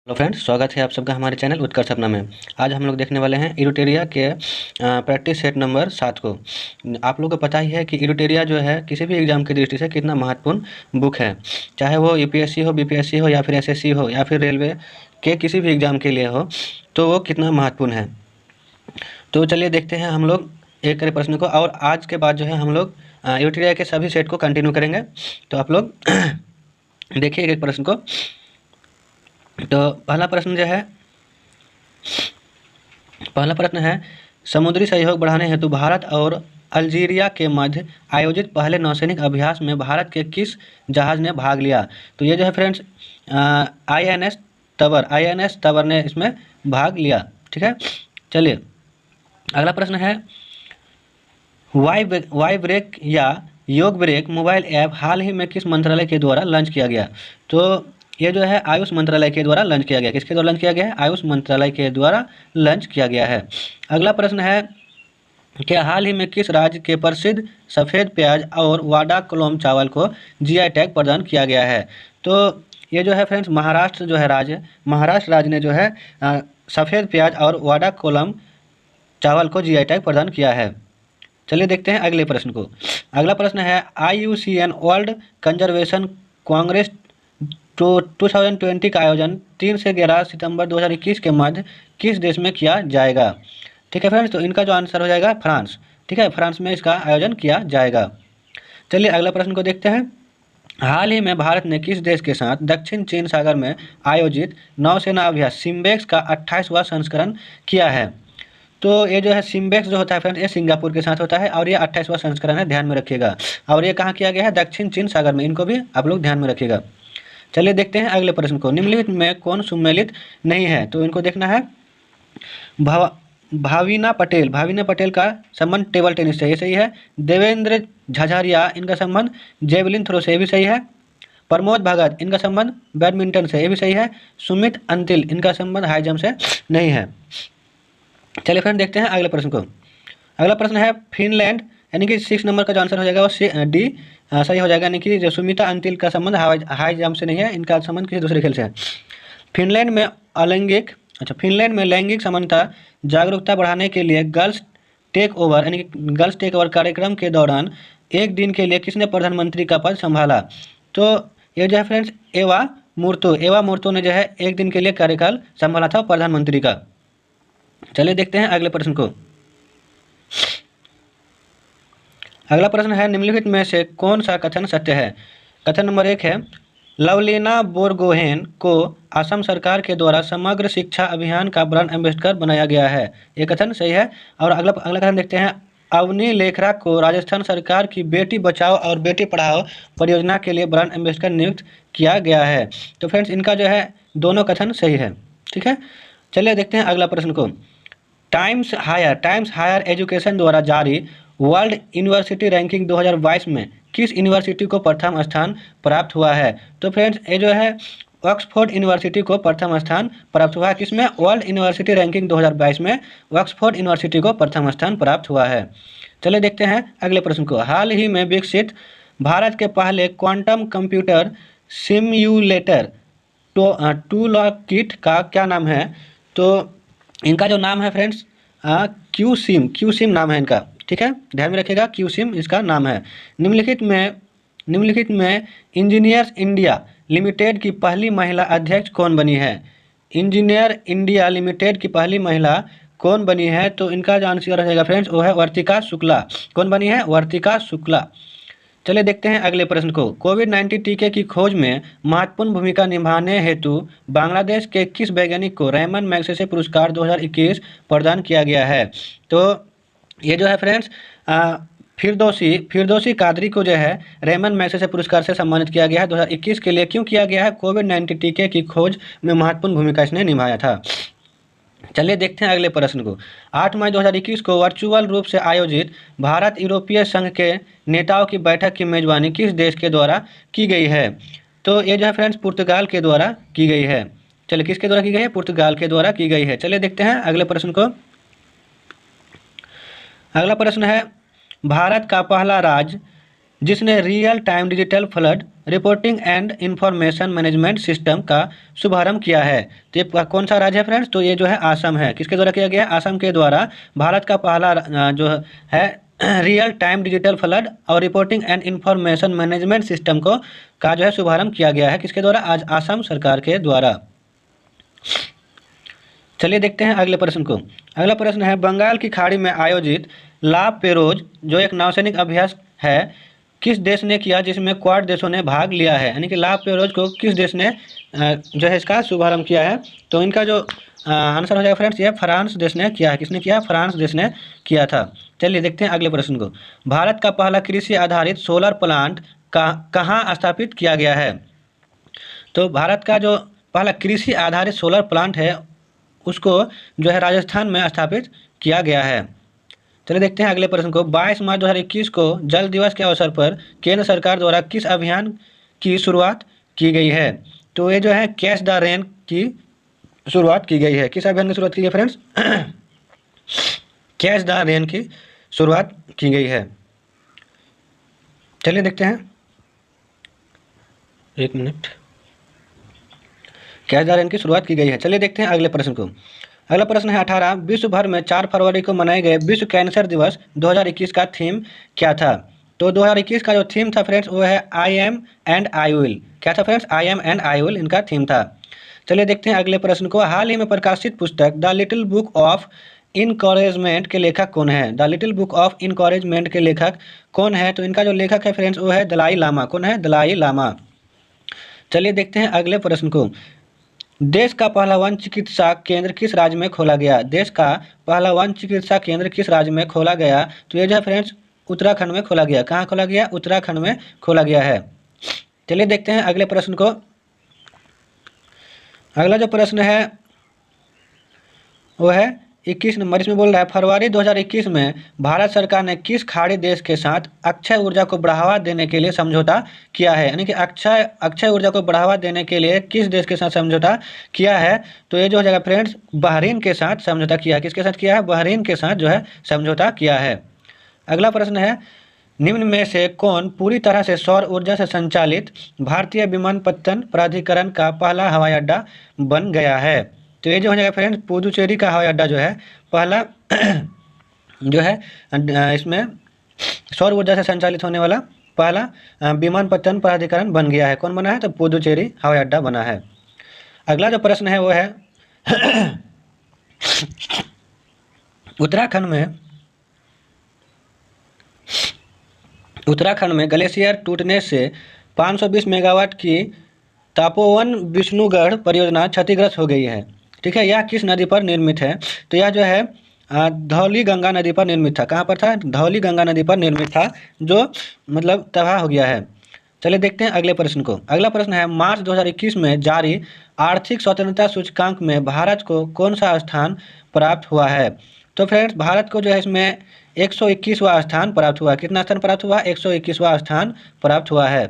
Hello friends, स्वागत है आप सबका हमारे चैनल उत्कर्ष सपना में। आज हम लोग देखने वाले हैं इरूटेरिया के प्रैक्टिस सेट नंबर 7 को। आप लोगों को पता ही है कि इरूटेरिया जो है किसी भी एग्जाम की दृष्टि से कितना महत्वपूर्ण बुक है, चाहे वो यूपीएससी हो, बीपीएससी हो या फिर एसएससी हो या फिर रेलवे के किसी भी एग्ज़ाम के लिए हो, तो वो कितना महत्वपूर्ण है। तो चलिए देखते हैं हम लोग एक करे प्रश्न को, और आज के बाद जो है हम लोग इरूटेरिया के सभी सेट को कंटिन्यू करेंगे। तो आप लोग देखिए एक प्रश्न को। तो पहला प्रश्न है समुद्री सहयोग बढ़ाने हेतु भारत और अल्जीरिया के मध्य आयोजित पहले नौसैनिक अभ्यास में भारत के किस जहाज ने भाग लिया। तो ये जो है फ्रेंड्स आईएनएस तबर ने इसमें भाग लिया। ठीक है, चलिए अगला प्रश्न है वाई ब्रेक या योग ब्रेक मोबाइल ऐप हाल ही में किस मंत्रालय के द्वारा लॉन्च किया गया। तो ये जो है आयुष मंत्रालय के द्वारा लॉन्च किया गया। किसके द्वारा लॉन्च किया गया है? आयुष मंत्रालय के द्वारा लॉन्च किया गया है। अगला प्रश्न है कि हाल ही में किस राज्य के प्रसिद्ध सफ़ेद प्याज और वाडा कोलम चावल को जीआई टैग प्रदान किया गया है। तो ये जो है फ्रेंड्स महाराष्ट्र जो है महाराष्ट्र राज्य ने जो है सफ़ेद प्याज और वाडा कोलम चावल को जीआई टैग प्रदान किया है। चलिए देखते हैं अगले प्रश्न को। अगला प्रश्न है IUCN वर्ल्ड कंजर्वेशन कांग्रेस 2020 का आयोजन 3 से 11 सितंबर 2021 के मध्य किस देश में किया जाएगा। ठीक है फ्रेंड्स, तो इनका जो आंसर हो जाएगा फ्रांस। ठीक है, फ्रांस में इसका आयोजन किया जाएगा। चलिए अगला प्रश्न को देखते हैं। हाल ही में भारत ने किस देश के साथ दक्षिण चीन सागर में आयोजित नौसेना अभ्यास सिम्बेक्स का 28वां संस्करण किया है। तो ये जो है सिम्बेक्स जो होता है फ्रेंड्स, ये सिंगापुर के साथ होता है और ये 28वां संस्करण है, ध्यान में रखिएगा। और ये कहाँ किया गया है? दक्षिण चीन सागर में। इनको भी आप लोग ध्यान में रखिएगा। चलिए देखते हैं अगले प्रश्न को। निम्नलिखित में कौन सम्मिलित नहीं है? तो इनको देखना है। भाविना पटेल का संबंध टेबल टेनिस से, ये सही है। देवेंद्र झाझारिया, इनका संबंध जेवलिन थ्रो से, ये भी सही है। प्रमोद भगत, इनका संबंध बैडमिंटन से, ये भी सही है। सुमित अंतिल, इनका संबंध हाई जंप से नहीं है। चलिए फ्रेंड देखते हैं अगले प्रश्न को। अगला प्रश्न है फिनलैंड, यानी कि 6 नंबर का जो आंसर हो जाएगा वो डी सही हो जाएगा। यानी कि जो सुमिता अंतिल का संबंध हाई जंप से नहीं है, इनका संबंध किसी दूसरे खेल से है। फिनलैंड में लैंगिक समानता जागरूकता बढ़ाने के लिए गर्ल्स टेक ओवर कार्यक्रम के दौरान एक दिन के लिए किसने प्रधानमंत्री का पद संभाला। तो ये जो है फ्रेंड्स एवा मूर्तो ने जो है एक दिन के लिए कार्यकाल संभाला था प्रधानमंत्री का। चलिए देखते हैं अगले प्रश्न को। अगला प्रश्न है निम्नलिखित में से कौन सा कथन सत्य है। कथन नंबर 1 है लवलीना बोरगोहेन को असम सरकार के द्वारा समग्र शिक्षा अभियान का ब्रांड एम्बेसडर बनाया गया है, ये कथन सही है। और अगला कथन देखते हैं अवनी लेखरा को राजस्थान सरकार की बेटी बचाओ और बेटी पढ़ाओ परियोजना के लिए ब्रांड एम्बेसडर नियुक्त किया गया है। तो फ्रेंड्स इनका जो है दोनों कथन सही है। ठीक है, चलिए देखते हैं अगला प्रश्न को। टाइम्स हायर एजुकेशन द्वारा जारी वर्ल्ड यूनिवर्सिटी रैंकिंग 2022 में किस यूनिवर्सिटी को प्रथम स्थान प्राप्त हुआ है। तो फ्रेंड्स ये जो है ऑक्सफोर्ड यूनिवर्सिटी को प्रथम स्थान प्राप्त हुआ है। किसमें? वर्ल्ड यूनिवर्सिटी रैंकिंग 2022 में ऑक्सफोर्ड यूनिवर्सिटी को प्रथम स्थान प्राप्त हुआ है। चलिए देखते हैं अगले प्रश्न को। हाल ही में विकसित भारत के पहले quantum computer simulator tool kit का क्या नाम है। तो इनका जो नाम है फ्रेंड्स क्यूसिम नाम है इनका। ठीक है, ध्यान में रखिएगा, क्यूसिम इसका नाम है। निम्नलिखित में इंजीनियर्स इंडिया लिमिटेड की पहली महिला अध्यक्ष कौन बनी है। इंजीनियर इंडिया लिमिटेड की पहली महिला कौन बनी है। तो इनका जो आंसर रहेगा फ्रेंड्स वो है वर्तिका शुक्ला। कौन बनी है? वर्तिका शुक्ला। चलिए देखते हैं अगले प्रश्न को। कोविड-19 टीके की खोज में महत्वपूर्ण भूमिका निभाने हेतु बांग्लादेश के किस वैज्ञानिक को रेमन मैग्सेसे पुरस्कार 2021 प्रदान किया गया है। तो ये जो है फ्रेंड्स फिरदौसी कादरी को जो है रेमन मैग्सेसे पुरस्कार से सम्मानित किया गया है 2021 के लिए। क्यों किया गया है? कोविड-19 टीके की खोज में महत्वपूर्ण भूमिका इसने निभाया था। चलिए देखते हैं अगले प्रश्न को। 8 मई 2021 को वर्चुअल रूप से आयोजित भारत यूरोपीय संघ के नेताओं की बैठक की मेजबानी किस देश के द्वारा की गई है। तो ये जो है फ्रेंड्स पुर्तगाल के द्वारा की गई है। चलिए किसके द्वारा की गई है? पुर्तगाल के द्वारा की गई है। चलिए देखते हैं अगले प्रश्न को। अगला प्रश्न है भारत का पहला राज्य जिसने real time digital flood reporting and information management system का शुभारंभ किया है। तो ये कौन सा राज्य है फ्रेंड्स? तो ये जो है असम है। किसके द्वारा किया गया? असम के द्वारा भारत का पहला जो है रियल टाइम डिजिटल फ्लड और reporting and information management system को का जो है शुभारंभ किया गया है। किसके द्वारा? आज असम सरकार के द्वारा। चलिए देखते हैं अगले प्रश्न को। अगला प्रश्न है, बंगाल की खाड़ी में आयोजित लाभ पेरोज जो एक नौसैनिक अभ्यास है, किस देश ने किया जिसमें क्वाड देशों ने भाग लिया है? यानी कि लाभ पेरोज को किस देश ने जो है इसका शुभारंभ किया है? तो इनका जो आंसर हो जाएगा फ्रेंड्स, ये फ्रांस देश ने किया है। किसने किया? फ्रांस देश ने किया था। चलिए देखते हैं अगले प्रश्न को। भारत का पहला कृषि आधारित सोलर प्लांट कहाँ स्थापित किया गया है? तो भारत का जो पहला कृषि आधारित सोलर प्लांट है उसको जो है राजस्थान में स्थापित किया गया है। चलिए देखते हैं अगले प्रश्न को। 22 मार्च 2021 को जल दिवस के अवसर पर केंद्र सरकार द्वारा किस अभियान की शुरुआत की गई है? तो ये जो है कैच द रेन की शुरुआत की गई है। किस अभियान की शुरुआत की गई फ्रेंड्स? कैच द रेन की शुरुआत की गई है। चलिए देखते हैं, एक मिनट, कैच द रेन की शुरुआत की गई है। चलिए देखते हैं अगले प्रश्न को। अगला प्रश्न है 18, विश्व भर में 4 फरवरी को मनाए गए विश्व कैंसर दिवस 2021 का थीम क्या था? तो 2021 का जो थीम था फ्रेंड्स वो है I am and I will. क्या था friends? I am and I will इनका थीम था। चलिए देखते हैं अगले प्रश्न को। हाल ही में प्रकाशित पुस्तक the little book of encouragement के लेखक कौन है? The little book of encouragement के लेखक कौन है? तो इनका जो लेखक है फ्रेंड्स वो है दलाई लामा। कौन है? दलाई लामा। चलिए देखते हैं अगले प्रश्न को। देश का पहला वन चिकित्सा केंद्र किस राज्य में खोला गया? देश का पहला वन चिकित्सा केंद्र किस राज्य में खोला गया? तो ये जो है फ्रेंड्स उत्तराखंड में खोला गया। कहाँ खोला गया? उत्तराखंड में खोला गया है। चलिए देखते हैं अगले प्रश्न को। अगला जो प्रश्न है वो है 21 नंबर। इसमें बोल रहा है, फरवरी 2021 में भारत सरकार ने किस खाड़ी देश के साथ अक्षय ऊर्जा को बढ़ावा देने के लिए समझौता किया है? यानी कि अक्षय ऊर्जा को बढ़ावा देने के लिए किस देश के साथ समझौता किया है? तो ये जो हो जाएगा फ्रेंड्स बहरीन के साथ समझौता किया है। किसके साथ किया है? बहरीन के साथ जो है समझौता किया है। अगला प्रश्न है, निम्न में से कौन पूरी तरह से सौर ऊर्जा से संचालित भारतीय विमानपत्तन प्राधिकरण का पहला हवाई अड्डा बन गया है? तो ये जो हो जाएगा फ्रेंड्स पुदुचेरी का हवाई अड्डा जो है पहला जो है इसमें सौर ऊर्जा से संचालित होने वाला पहला विमानपत्तन प्राधिकरण बन गया है। कौन बना है? तो पुदुचेरी हवाई अड्डा बना है। अगला जो प्रश्न है वो है उत्तराखंड में ग्लेशियर टूटने से 520 मेगावाट की तपोवन विष्णुगढ़ परियोजना क्षतिग्रस्त हो गई है। ठीक है, यह किस नदी पर निर्मित है? तो यह जो है धौली गंगा नदी पर निर्मित था। कहाँ पर था? धौली गंगा नदी पर निर्मित था, जो मतलब तबाह हो गया है। चलिए देखते हैं अगले प्रश्न को। अगला प्रश्न है, मार्च 2021 में जारी आर्थिक स्वतंत्रता सूचकांक में भारत को कौन सा स्थान प्राप्त हुआ है? तो फ्रेंड्स भारत को जो है इसमें 121वां स्थान प्राप्त हुआ। कितना स्थान प्राप्त हुआ? 121वां स्थान प्राप्त हुआ है।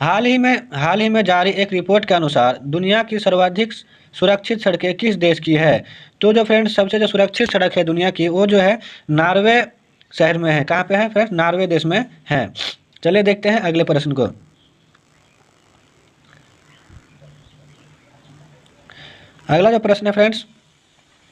हाल ही में जारी एक रिपोर्ट के अनुसार दुनिया की सर्वाधिक सुरक्षित सड़कें किस देश की है? तो जो फ्रेंड्स सबसे जो सुरक्षित सड़क है दुनिया की वो जो है नॉर्वे शहर में है। कहाँ पे है फ्रेंड्स? नॉर्वे देश में है। चलिए देखते हैं अगले प्रश्न को। अगला जो प्रश्न है फ्रेंड्स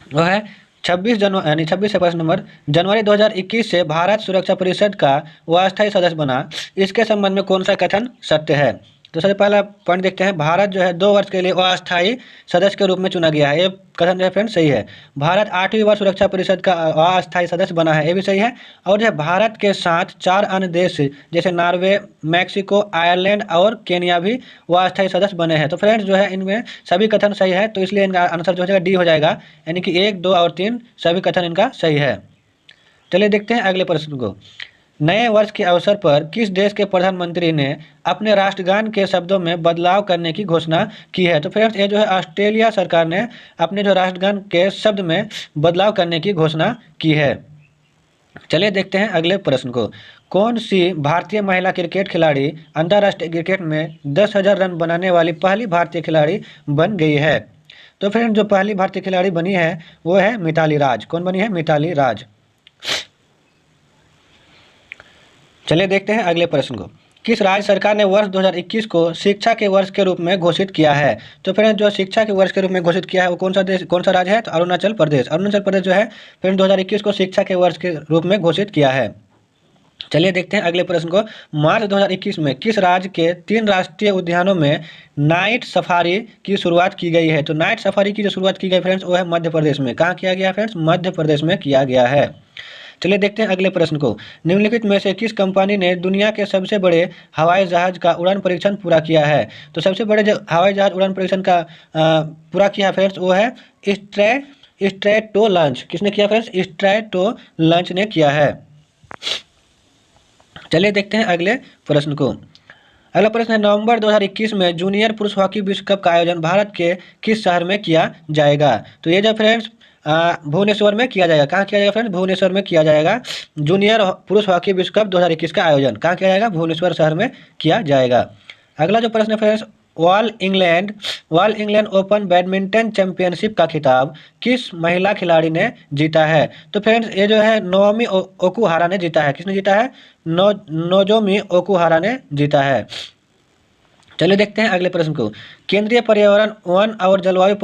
वो है 26 से प्रश्न नंबर, जनवरी 2021 से भारत सुरक्षा परिषद का वह अस्थायी सदस्य बना, इसके संबंध में कौन सा कथन सत्य है? तो सबसे पहला पॉइंट देखते हैं, भारत जो है 2 वर्ष के लिए अस्थायी सदस्य के रूप में चुना गया है। ये कथन जो है फ्रेंड्स सही है। भारत 8वीं बार सुरक्षा परिषद का अस्थायी सदस्य बना है, ये भी सही है। और जो है भारत के साथ 4 अन्य देश जैसे नॉर्वे, मैक्सिको, आयरलैंड और केन्या भी वह अस्थायी सदस्य बने हैं। तो फ्रेंड्स जो है इनमें सभी कथन सही है, तो इसलिए इनका आंसर जो हो जाएगा डी हो जाएगा। यानी कि 1, 2 और 3 सभी कथन इनका सही है। चलिए देखते हैं अगले प्रश्न को। नए वर्ष के अवसर पर किस देश के प्रधानमंत्री ने अपने राष्ट्रगान के शब्दों में बदलाव करने की घोषणा की है? तो फ्रेंड्स ये जो है ऑस्ट्रेलिया सरकार ने अपने जो राष्ट्रगान के शब्द में बदलाव करने की घोषणा की है। चलिए देखते हैं अगले प्रश्न को। कौन सी भारतीय महिला क्रिकेट खिलाड़ी अंतर्राष्ट्रीय क्रिकेट में 10,000 रन बनाने वाली पहली भारतीय खिलाड़ी बन गई है? तो फ्रेंड्स जो पहली भारतीय खिलाड़ी बनी है वो है मिताली राज। कौन बनी है? मिताली राज। चलिए देखते हैं अगले प्रश्न को। किस राज्य सरकार ने वर्ष 2021 को शिक्षा के वर्ष के रूप में घोषित किया है? तो फ्रेंड्स जो शिक्षा के वर्ष के रूप में घोषित किया है वो कौन सा राज्य है? तो अरुणाचल प्रदेश। अरुणाचल प्रदेश जो है फ्रेंड्स 2021 को शिक्षा के वर्ष के रूप में घोषित किया है। चलिए देखते हैं अगले प्रश्न को। मार्च 2021 में किस राज्य के 3 राष्ट्रीय उद्यानों में नाइट सफारी की शुरुआत की गई है? तो नाइट सफारी की जो शुरुआत की गई फ्रेंड्स वो है मध्य प्रदेश में। कहाँ किया गया फ्रेंड्स? मध्य प्रदेश में किया गया है। चलिए देखते हैं अगले प्रश्न को। निम्नलिखित में से किस कंपनी ने दुनिया के सबसे बड़े हवाई जहाज का उड़ान परीक्षण पूरा किया है? तो सबसे बड़े जो हवाई जहाज उड़ान परीक्षण का पूरा किया फ्रेंड्स वो है स्ट्रैटो लॉन्च। किसने किया फ्रेंड्स? स्ट्रैटो लॉन्च ने किया है। चलिए देखते हैं अगले प्रश्न को। अगला प्रश्न है, नवंबर 2021 में जूनियर पुरुष हॉकी विश्व कप का आयोजन भारत के किस शहर में किया जाएगा? तो ये जो फ्रेंड्स भुवनेश्वर में किया जाएगा। कहाँ किया जाएगा फ्रेंड्स? भुवनेश्वर में किया जाएगा। जूनियर पुरुष हॉकी विश्व कप 2021 का आयोजन कहाँ किया जाएगा? भुवनेश्वर शहर में किया जाएगा। अगला जो प्रश्न है friends, all England open badminton championship का खिताब किस महिला खिलाड़ी ने जीता है? तो फ्रेंड्स ये जो है नोजोमी ओकुहारा ने जीता है। किसने जीता है? नोजोमी ओकुहारा ने जीता है। चलिए देखते हैं अगले प्रश्न को। केंद्रीय पर्यावरण, वन और जलवायु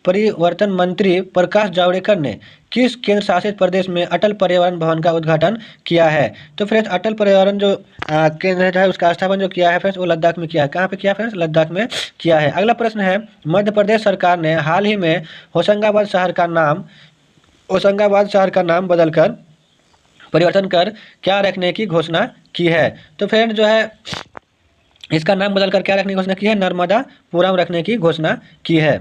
परिवर्तन मंत्री प्रकाश जावड़ेकर ने किस केंद्र शासित प्रदेश में अटल पर्यावरण भवन का उद्घाटन किया है? तो फ्रेंड्स अटल पर्यावरण जो केंद्र है उसका स्थापना जो किया है फ्रेंड्स वो लद्दाख में किया है। कहाँ पे किया फ्रेंड्स? लद्दाख में किया है। अगला प्रश्न है, मध्य प्रदेश सरकार ने हाल ही में होशंगाबाद शहर का नाम बदलकर परिवर्तन कर क्या रखने की घोषणा की है? तो फ्रेंड्स जो है इसका नाम बदलकर क्या रखने की घोषणा की है? नर्मदापुरम रखने की घोषणा की है।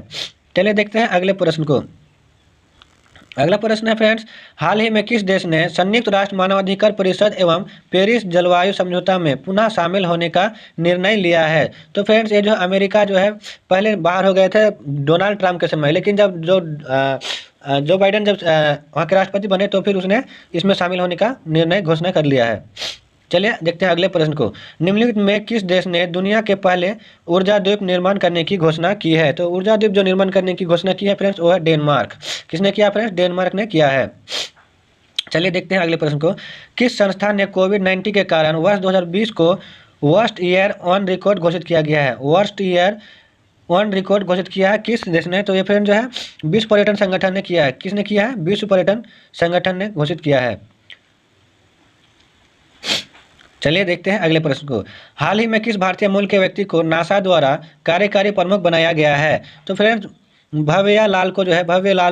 चलिए देखते हैं अगले प्रश्न को। अगला प्रश्न है फ्रेंड्स, हाल ही में किस देश ने संयुक्त राष्ट्र मानवाधिकार परिषद एवं पेरिस जलवायु समझौता में पुनः शामिल होने का निर्णय लिया है? तो फ्रेंड्स ये जो अमेरिका जो है पहले बाहर हो गए थे डोनाल्ड ट्रंप के समय, लेकिन जब जो बाइडेन जब वहाँ के राष्ट्रपति बने तो फिर उसने इसमें शामिल होने का निर्णय घोषणा कर लिया है। चलिए देखते हैं अगले प्रश्न को। निम्नलिखित में किस देश ने दुनिया के पहले ऊर्जा द्वीप निर्माण करने की घोषणा की है? तो ऊर्जा द्वीप जो निर्माण करने की घोषणा की है फ्रेंड्स वो है डेनमार्क। किसने किया फ्रेंड्स? डेनमार्क ने किया है। चलिए देखते हैं अगले प्रश्न को। किस संस्थान ने कोविड-19 के कारण वर्ष 2020 को वर्स्ट ईयर ऑन रिकॉर्ड घोषित किया गया है? वर्स्ट ईयर ऑन रिकॉर्ड घोषित किया है किस देश ने? तो ये फ्रेंड जो है विश्व पर्यटन संगठन ने किया है। किसने किया है? विश्व पर्यटन संगठन ने घोषित किया है। चलिए देखते हैं अगले प्रश्न को। हाल ही में किस भारतीय मूल के व्यक्ति को नासा द्वारा कार्यकारी प्रमुख बनाया गया है? तो फ्रेंड्स भव्या लाल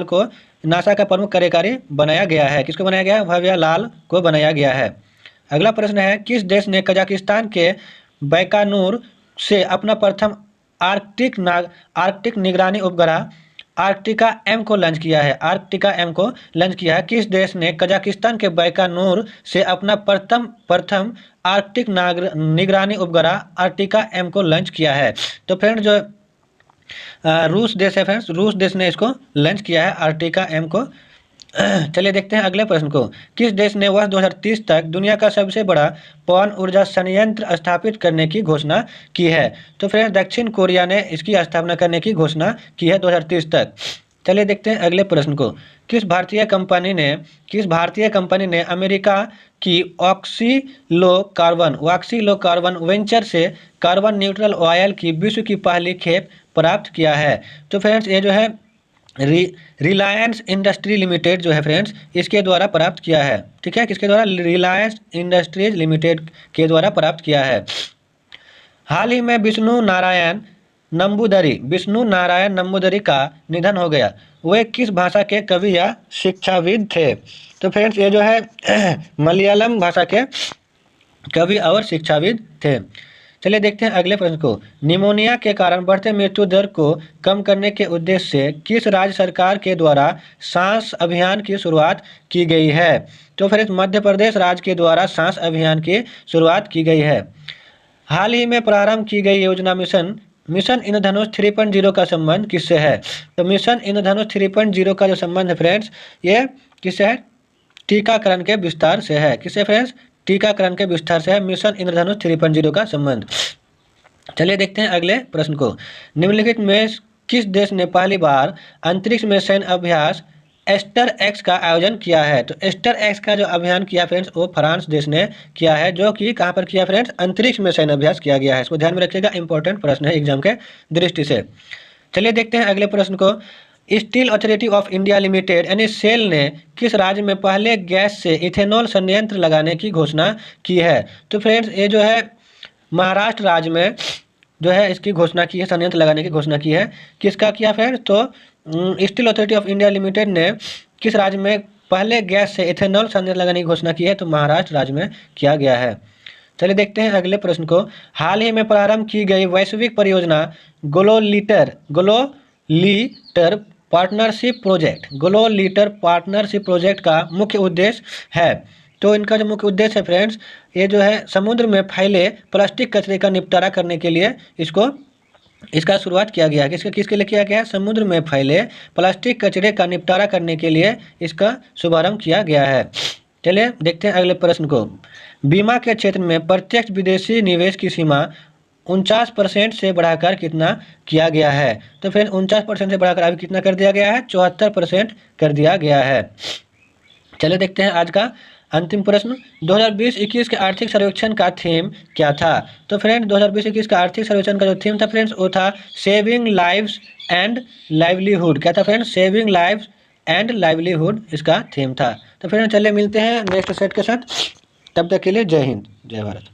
को नासा का प्रमुख कार्यकारी बनाया गया है। किसको बनाया गया है? भव्या लाल को बनाया गया है। अगला प्रश्न है, किस देश ने कजाकिस्तान के बैकानूर से अपना प्रथम आर्कटिक निगरानी उपग्रह आर्कटिका एम को लॉन्च किया है? आर्कटिका एम को लॉन्च किया है। किस देश ने कजाकिस्तान के बैकानूर से अपना प्रथम आर्कटिक निगरानी उपग्रह आर्कटिका एम को लॉन्च किया है? तो फ्रेंड्स जो रूस देश है फ्रेंड्स, रूस देश ने इसको लॉन्च किया है आर्कटिका एम को। चलिए देखते हैं अगले प्रश्न को। किस देश ने वर्ष 2030 तक दुनिया का सबसे बड़ा पवन ऊर्जा संयंत्र स्थापित करने की घोषणा की है? तो फ्रेंड्स दक्षिण कोरिया ने इसकी स्थापना करने की घोषणा की है 2030 तक। चलिए देखते हैं अगले प्रश्न को। किस भारतीय कंपनी ने अमेरिका की ऑक्सीलो कार्बन वेंचर से कार्बन न्यूट्रल ऑयल की विश्व की पहली खेप प्राप्त किया है? तो फ्रेंड्स ये जो है रिलायंस इंडस्ट्री लिमिटेड जो है फ्रेंड्स इसके द्वारा प्राप्त किया है। ठीक है, किसके द्वारा? रिलायंस इंडस्ट्रीज लिमिटेड के द्वारा प्राप्त किया है। हाल ही में विष्णु नारायण नंबूदरी का निधन हो गया। वे किस भाषा के कवि या शिक्षाविद थे? तो फ्रेंड्स ये जो है मलयालम भाषा के कवि और शिक्षाविद थे। चलिए देखते हैं अगले प्रश्न को। निमोनिया के कारण बढ़ते मृत्यु दर को कम करने के उद्देश्य से किस राज्य सरकार के द्वारा सांस अभियान की शुरुआत की गई है? तो फ्रेंड्स मध्य प्रदेश राज्य के द्वारा सांस अभियान की शुरुआत की गई है। हाल ही में प्रारंभ की गई योजना मिशन इंद्रधनुष 3.0 का संबंध किससे है? तो मिशन इंद्रधनुष 3.0 का जो संबंध है फ्रेंड्स ये किससे है? टीकाकरण के विस्तार से है। किससे फ्रेंड्स? टीकाकरण के विस्तार से है मिशन इंद्रधनुष 3.0 का संबंध। चलिए देखते हैं अगले प्रश्न को। निम्नलिखित में किस देश ने पहली बार अंतरिक्ष में सैन्य अभ्यास एस्टर एक्स का आयोजन किया है? तो एस्टर एक्स का जो अभियान किया फ्रेंड्स वो फ्रांस देश ने किया है, जो कि कहाँ पर किया फ्रेंड्स? अंतरिक्ष में सैन्य अभ्यास किया गया है। इसको ध्यान में रखिएगा, इंपॉर्टेंट प्रश्न है एग्जाम के दृष्टि से। चलिए देखते हैं अगले प्रश्न को। Steel authority of India limited यानी सेल ने किस राज्य में पहले गैस से इथेनॉल संयंत्र लगाने की घोषणा की है? तो फ्रेंड्स ये जो है महाराष्ट्र राज्य में जो है इसकी घोषणा की है, संयंत्र लगाने की घोषणा की है। किसका किया फ्रेंड्स? तो steel authority of India limited ने किस राज्य में पहले गैस से इथेनॉल संयंत्र लगाने की घोषणा की है? तो महाराष्ट्र राज्य में किया गया है। चलिए देखते हैं अगले प्रश्न को। हाल ही में प्रारंभ की गई वैश्विक परियोजना ग्लोलीटर पार्टनरशिप प्रोजेक्ट का मुख्य उद्देश्य है? तो इनका जो मुख्य उद्देश्य है फ्रेंड्स, ये जो है समुद्र में फैले प्लास्टिक कचरे का निपटारा करने के लिए इसका शुरुआत किया गया है। किसके लिए किया गया है? समुद्र में फैले प्लास्टिक कचरे का निपटारा करने के लिए इसका शुभारंभ किया गया है। चलिए देखते हैं अगले प्रश्न को। बीमा के क्षेत्र में प्रत्यक्ष विदेशी निवेश की सीमा 49% से बढ़ाकर कितना किया गया है? तो फिर 49% से बढ़ाकर अभी कितना कर दिया गया है? 74% कर दिया गया है। चलिए देखते हैं आज का अंतिम प्रश्न। 2020-21 के आर्थिक सर्वेक्षण का थीम क्या था? तो फ्रेंड 2020-21 का आर्थिक सर्वेक्षण का जो थीम था फ्रेंड्स वो था सेविंग लाइव्स एंड लाइवलीहुड। क्या था friends? Saving lives and livelihood इसका थीम था। तो फ्रेंड चलिए मिलते हैं नेक्स्ट सेट के साथ, तब तक के लिए जय हिंद जय भारत।